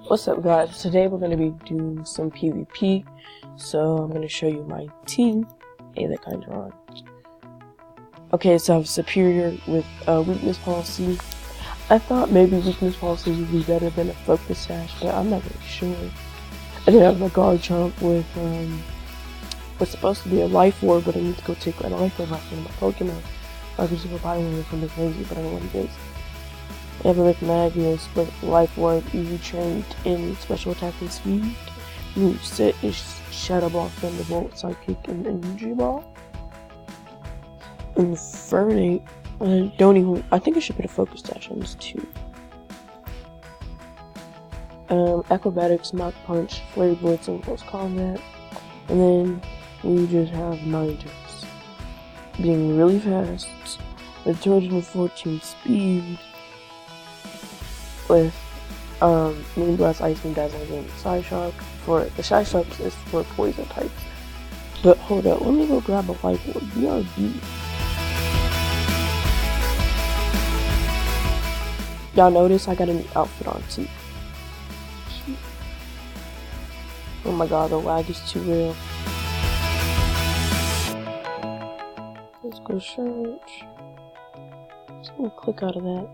What's up, guys? Today we're going to be doing some PvP. So I'm going to show you my team. Hey, that kind of wrong. Okay, so I have Superior with Weakness Policy. I thought maybe Weakness Policy would be better than a Focus Sash, but I'm not really sure. And then I have my Garchomp with what's supposed to be a Life Orb, but I need to go take a Life Orb off one of my Pokemon. I could just go buy one from the crazy, but I don't know what it is. I have a Magnus with Life Orb, easy trained in special attack and speed. Moveset is Shadow Ball, Thunderbolt, Psychic, and Energy Ball. Infernape, I think I should put a Focus Dash on this too. Acrobatics, Mach Punch, Flare Blitz, and Close Combat. And then we just have Ninetales. Being really fast, with 214 speed. With Moonblast, Ice Beam, Dazzling Gleam, Psyshock. For the Psyshock is for poison types. But hold up, let me go grab a Life Orb. BRB. Y'all notice I got a new outfit on too. Oh my god, the lag is too real. Let's go search. Just gonna click out of that.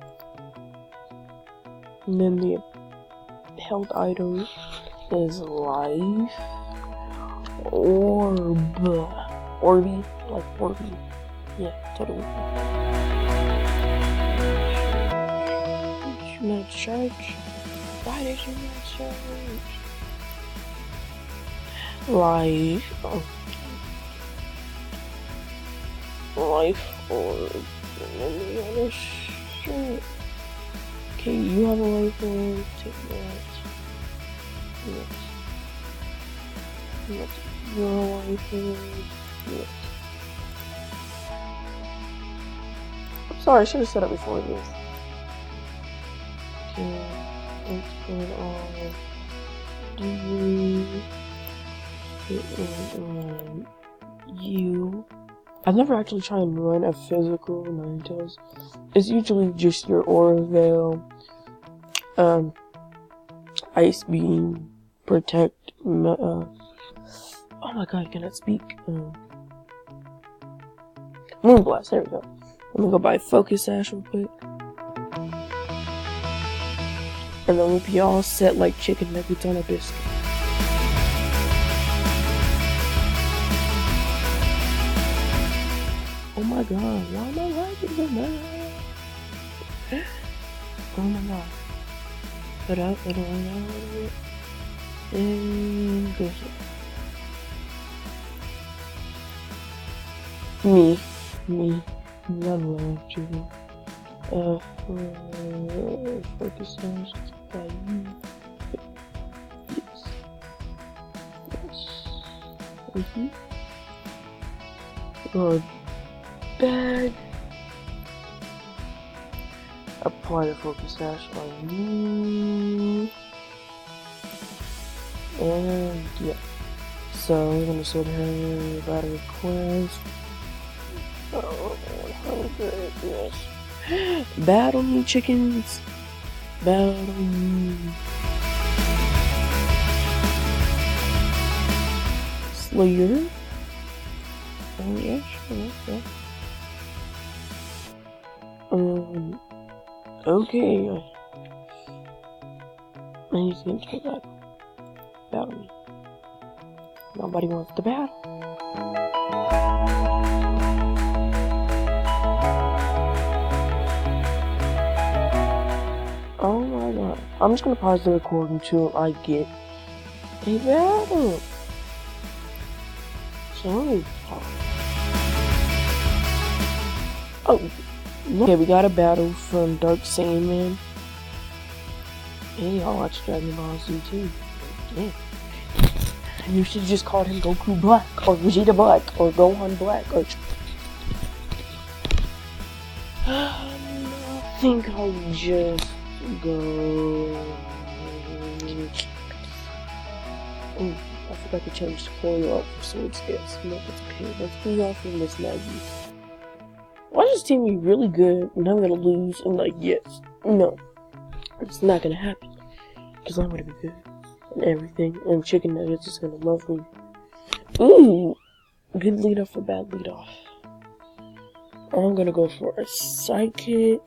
And then the held item is Life Orb. Orby? Like Orby. Yeah, totally. Did you not charge? Why did you not charge? Life. Oh. Life Orb. And then the other shit. Okay, you have a Life Orb. Take that. Yes. Yes. Your Life Orb. Yes. I'm sorry, I should have set up before this. Okay, let's put it on. You. I've never actually tried and run a physical Ninetales. It's usually just your Aura Veil, Ice Beam, Protect, oh my god, I cannot speak, Moonblast, there we go. Let me go buy Focus Sash real quick. And then we'll be all set like chicken nuggets on a biscuit. Oh my god, why am I lagging so bad? Oh my god. Put out, put on, and go here. Me, not love chicken. Focus Sash by you. Yes. Yes. Good. Bag. Apply the Focus Sash on me. And yeah. So we're gonna sort of have about a request. Oh, how good yes. Battle me, chickens. Battle me. Slayer. Oh yeah, sure, yeah. Okay. I need to get into a battle. Battle me. Nobody wants to battle. Oh my god. I'm just gonna pause the recording until I get a battle. Sorry. Oh. Okay, we got a battle from Dark Sandman. Hey, I watch Dragon Ball Z too. Yeah. You should just call him Goku Black, or Vegeta Black, or Gohan Black, or... I think I'll just go... Oh, I forgot to change the coil up for Sword Scales. No, that's okay. Let's move on from this Maggie. Why does this team be really good and I'm gonna lose? I'm like, yes. No. It's not gonna happen. because I'm gonna be good and everything. And Chicken Nuggets is gonna love me. Ooh, good lead off or bad lead off. I'm gonna go for a Psychic.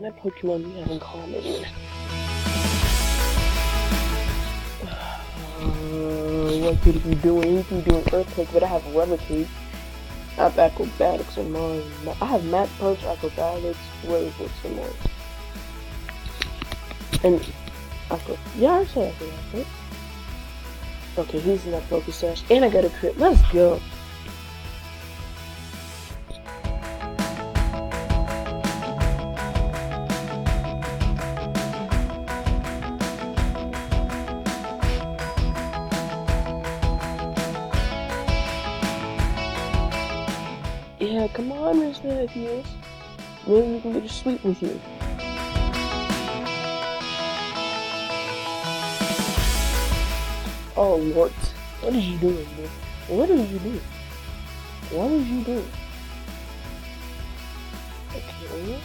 That Pokemon we have in common. What could he be doing? He could be doing Earthquake, but I have Relicate. I have Acrobatics in mine. I have Mach Punch, Acrobatics, Relicate in mine. And yeah, I said Acrobatics. Okay, he's in that Focus Sash, and I got a crit. Let's go. Yeah, come on, Mr. Happiness. Maybe we can get a sweet with you. Oh Lord, what are you doing, man? What are you doing? What are you doing? Okay.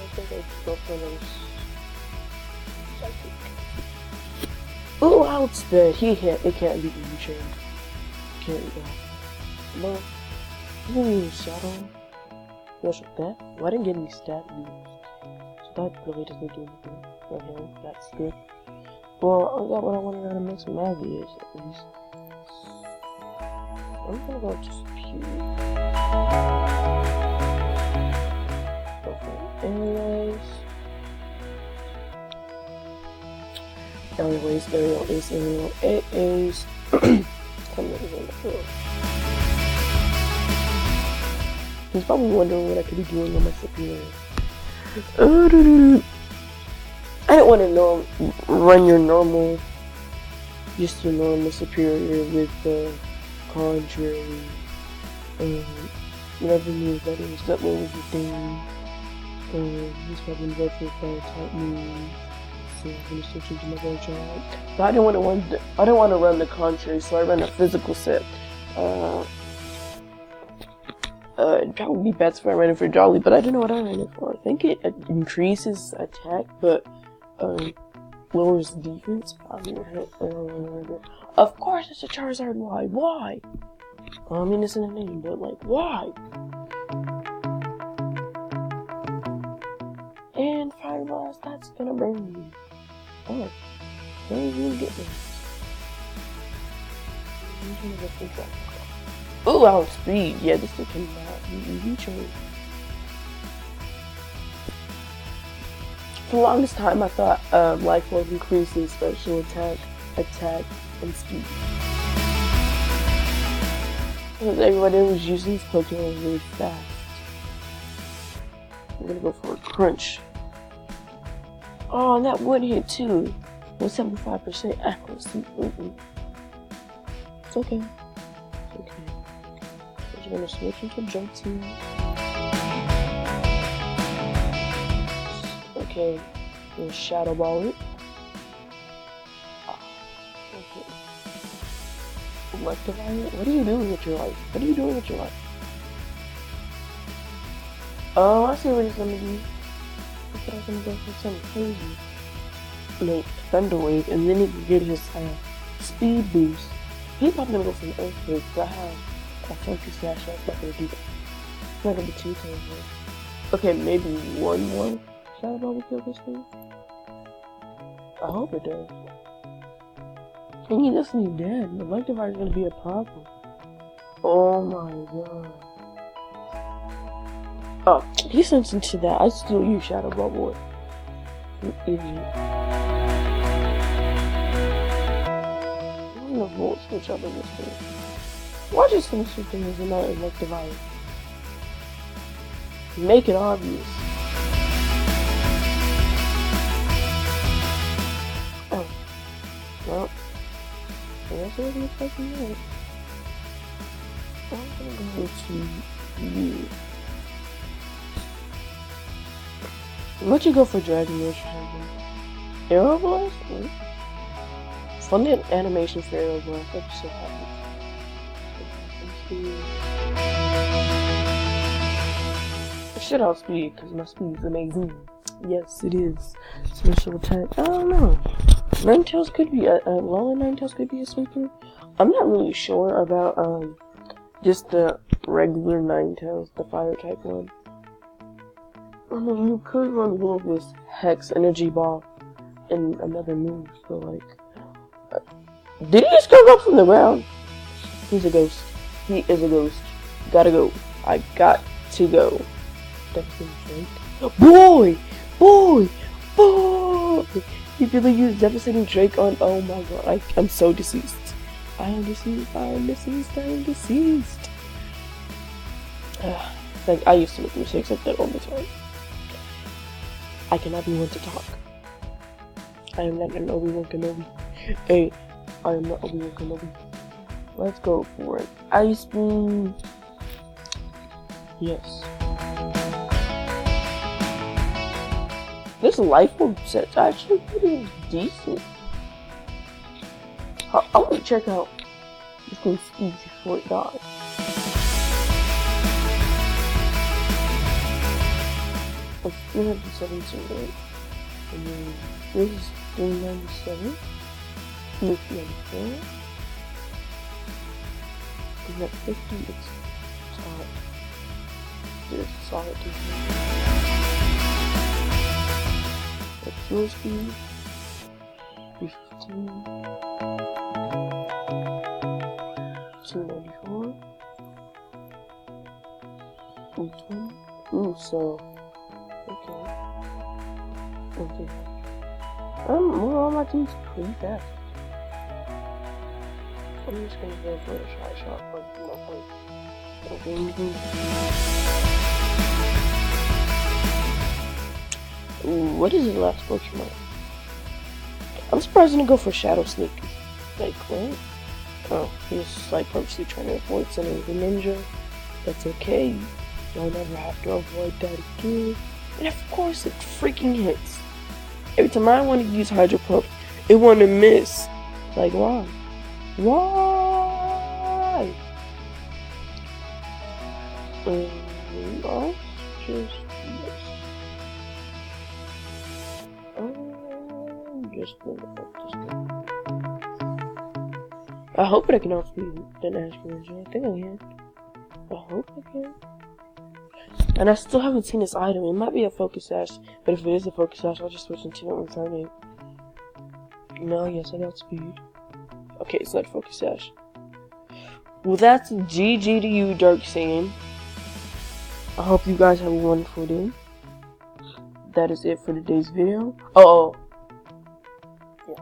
I think I should go for those. Oh, outsped. He hit. It can't be chained. Can't be that. No. You didn't even shadow him. What's with that? Well, I didn't get any stat moves. So that really doesn't do anything for him. That's good. Well, I got what I wanted out of Mix Maggie is, at least. I'm gonna go just pure. Okay, Ariel Ace. Come here, he's probably wondering what I could be doing on my superior. I don't want to run your normal, just your normal superior with the contrary, whatever move that is. That one was the thing. He's probably going for a fire type move. So I'm gonna switch into my go job. But I didn't want to run the contrary, so I ran a physical set. It'd probably be best if I ran it for Jolly, but I don't know what I ran it for. I think it increases attack, but lowers defense. Of course it's a Charizard. Why? I mean, it's in a name, but like, why? And Fire Blast, that's gonna burn me. Oh, don't even get me. Oh, outspeed. Yeah, this thing cannot. You chose. For the longest time, I thought Life Orb increases special attack, and speed. Because everybody was using this Pokemon really fast. I'm gonna go for a Crunch. Oh, and that would hit too. With 75% accuracy. It's okay. It's okay. I'm just gonna switch into Jump Team. Okay, we'll Shadow Ball it. Okay. Electivire? What are you doing with your life? What are you doing with your life? Oh, I see what he's gonna do. I thought I was gonna go for something crazy. Like Thunder Wave, and then he can get his speed boost. He's probably gonna go for an Earthquake, but I have a Focus Sash, so I'm not gonna do that. It's not gonna be too terrible. Okay, maybe one more Shadow Ball will kill this thing. I hope it does. And he doesn't need dead. The Electivire is gonna be a problem. Oh my god. Oh, he sent into that. I still use Shadow Ball Boy. You idiot. I'm gonna Volt Switch up in this thing. Why just finish the thing as another Electivire? Make it obvious. Oh. Well, I guess I wasn't expecting that. I'm gonna go to you. What'd you go for Dragon Rush or something? Arrow Blast? Fun animation for Arrow Blast. I'm so happy. Should outspeed because my speed is amazing. Yes, it is. Special attack. I don't know. Ninetales could be a Alolan Ninetales could be a sweeper. I'm not really sure about just the regular Ninetales, the fire type one. I mean, you could run Will-O-Wisp, Hex, Energy Ball, and another move. So like, did he just come up from the ground? He's a ghost. He is a ghost. Gotta go. I got to go. Devastating Drake. Boy! He really used Devastating Drake on. Oh my god. I'm so deceased. I am deceased. Like, I used to make mistakes like that all the time. I cannot be one to talk. I am not an Obi-Wan Kenobi. Hey, I am not Obi-Wan Kenobi. Let's go for it. Ice Beam. Yes. This life orb set's actually pretty decent. I want to check out this thing's speed before it dies. It's 317, right? And then this is 397. 394. And at 50, it's solid. It's solid defense. At fuel speed, 315. 294. 320. Ooh, so. Okay. All my team's pretty fast. I'm just gonna go for a shot, but no point. Okay. Ooh, what is his last Pokemon? I'm surprised he didn't go for Shadow Sneak. Like, what? Oh, he's like purposely trying to avoid sending the ninja. That's okay. You'll never have to avoid that again. And of course it freaking hits. Every time I want to use Hydro Pump, it want to miss. Like, why? Why? I'll just miss. Just I hope I can outspeed the Ash Ranger. I think I can. I hope I can. And I still haven't seen this item. It might be a Focus Sash, but if it is a Focus Sash, I'll just switch into it and return it. No, yes, I got speed. Okay, it's not a Focus Sash. Well, that's GG to you, Darkseid. I hope you guys have a wonderful day. That is it for today's video. Yeah.